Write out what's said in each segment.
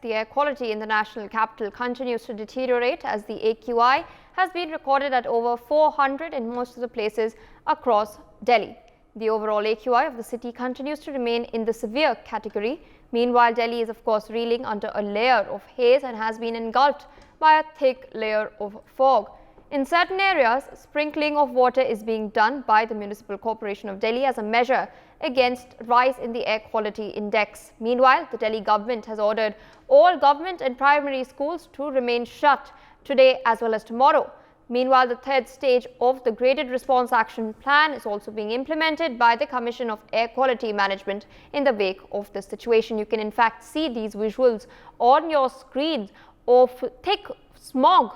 the air quality in the national capital continues to deteriorate as the AQI has been recorded at over 400 in most of the places across Delhi. The overall AQI of the city continues to remain in the severe category. Meanwhile, Delhi is of course reeling under a layer of haze and has been engulfed by a thick layer of fog. In certain areas, sprinkling of water is being done by the Municipal Corporation of Delhi as a measure against rise in the air quality index. Meanwhile, the Delhi government has ordered all government and primary schools to remain shut today as well as tomorrow. Meanwhile, the third stage of the graded response action plan is also being implemented by the Commission of Air Quality Management in the wake of this situation. You can in fact see these visuals on your screens of thick smog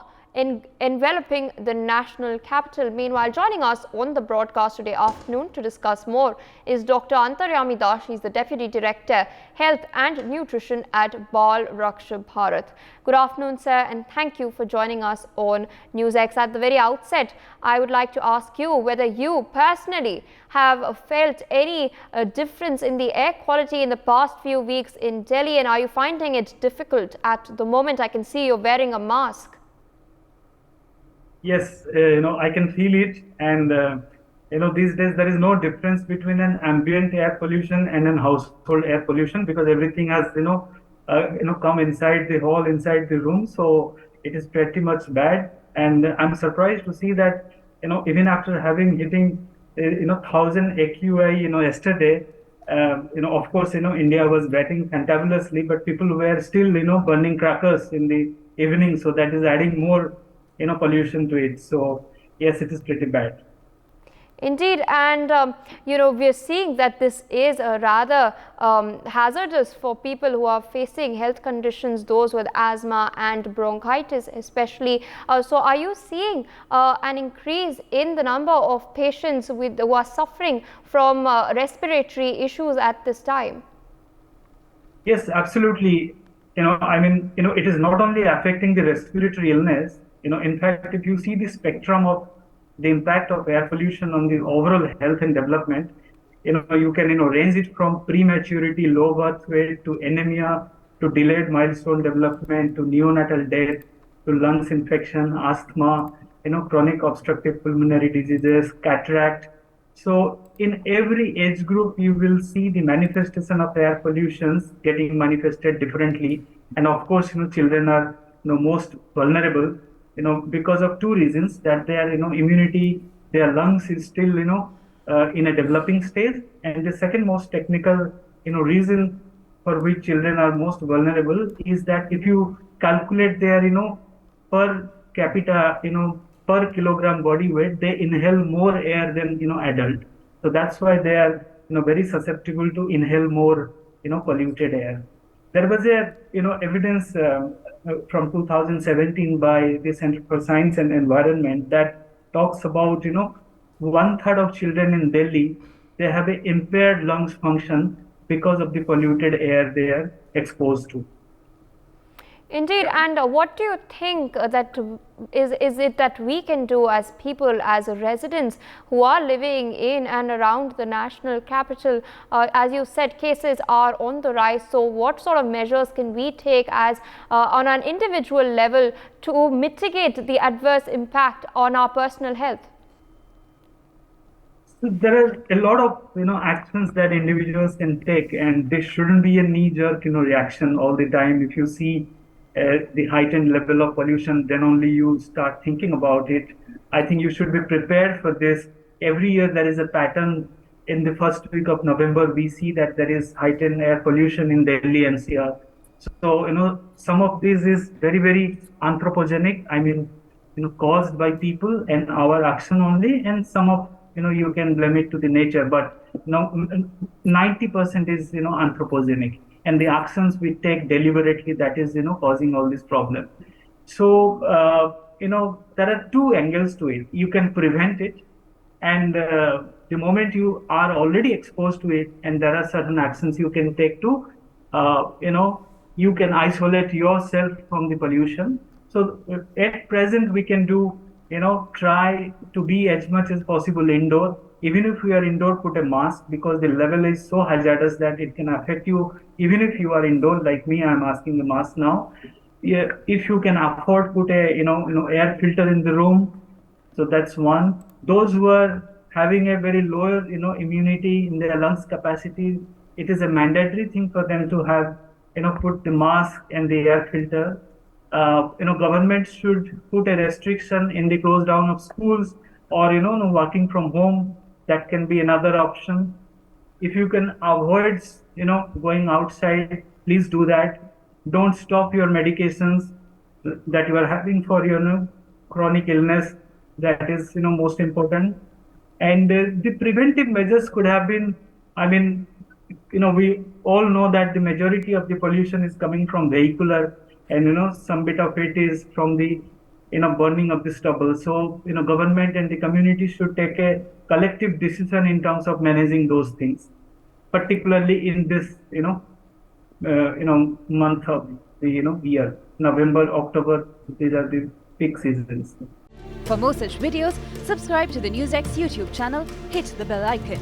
enveloping the national capital. Meanwhile, joining us on the broadcast today afternoon to discuss more is Dr. Antaryami Dash. He is the Deputy Director, Health and Nutrition at Bal Raksha Bharat. Good afternoon, sir, and thank you for joining us on NewsX. At the very outset, I would like to ask you whether you personally have felt any difference in the air quality in the past few weeks in Delhi, and are you finding it difficult at the moment? I can see you're wearing a mask. Yes, I can feel it, and these days there is no difference between an ambient air pollution and an household air pollution, because everything has come inside the hall, inside the room. So it is pretty much bad, and I'm surprised to see that even after hitting 1000 AQI yesterday, of course India was batting fantabulously, but people were still burning crackers in the evening, so that is adding more pollution to it. So yes, it is pretty bad. Indeed, and we are seeing that this is rather hazardous for people who are facing health conditions, those with asthma and bronchitis especially. So are you seeing an increase in the number of patients who are suffering from respiratory issues at this time? Yes, absolutely. It is not only affecting the respiratory illness. In fact, if you see the spectrum of the impact of air pollution on the overall health and development, you can range it from prematurity, low birth weight, to anemia, to delayed milestone development, to neonatal death, to lungs infection, asthma, chronic obstructive pulmonary diseases, cataract. So in every age group, you will see the manifestation of air pollutions getting manifested differently. And of course, children are most vulnerable. Because of two reasons: that their immunity, their lungs is still in a developing stage, and the second most technical reason for which children are most vulnerable is that if you calculate their per capita per kilogram body weight, they inhale more air than adult. So that's why they are very susceptible to inhale more polluted air. There was a evidence from 2017 by the Center for Science and Environment that talks about 1/3 of children in Delhi, they have an impaired lungs function because of the polluted air they are exposed to. Indeed, and what do you think that is it that we can do as people, as residents who are living in and around the national capital? As you said, cases are on the rise. So what sort of measures can we take as on an individual level to mitigate the adverse impact on our personal health? So there are a lot of actions that individuals can take, and there shouldn't be a knee-jerk reaction all the time. If you see the heightened level of pollution, then only you start thinking about it. I think you should be prepared for this. Every year there is a pattern. In the first week of November, we see that there is heightened air pollution in Delhi NCR. So some of this is very, very anthropogenic. I mean, caused by people and our action only, and some of you can blame it to the nature, but 90% is anthropogenic. And the actions we take deliberately, that is causing all this problem. So there are two angles to it. You can prevent it, and the moment you are already exposed to it, and there are certain actions you can take to you can isolate yourself from the pollution. So at present we can do try to be as much as possible indoor. even if you are indoor, put a mask, because the level is so hazardous that it can affect you. Even if you are indoor, like me, I'm asking the mask now. Yeah, if you can afford, put a air filter in the room. So that's one. Those who are having a very lower immunity in their lungs capacity, it is a mandatory thing for them to have put the mask and the air filter. Government should put a restriction in the close down of schools, or working from home. That can be another option. If you can avoid going outside, please do that. Don't stop your medications that you are having for your chronic illness. That is most important. And the preventive measures could have been, I mean, we all know that the majority of the pollution is coming from vehicular, and some bit of it is from the burning of the stubble. So government and the community should take a collective decision in terms of managing those things, particularly in this month of the year, November, October. These are the peak seasons. For more such videos, subscribe to the NewsX YouTube channel, hit the bell icon.